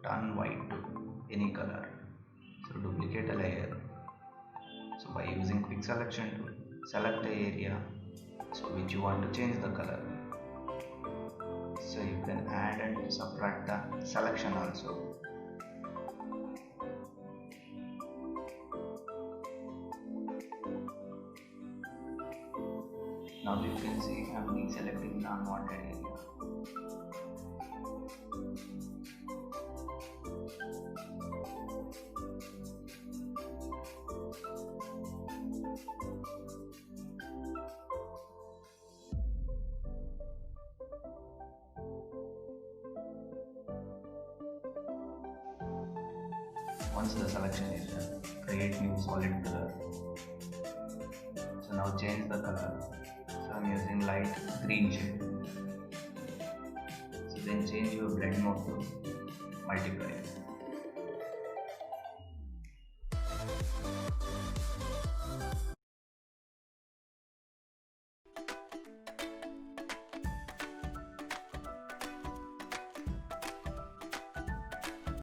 turn white to any color. So duplicate a layer. So by using quick selection tool, select the area which you want to change the color. So you can add and subtract the selection also. Now you can see I am deselecting the unwanted area. Once the selection is done, create new solid color. So now change the color. So I'm using light green shade. So then change your blend mode to multiply.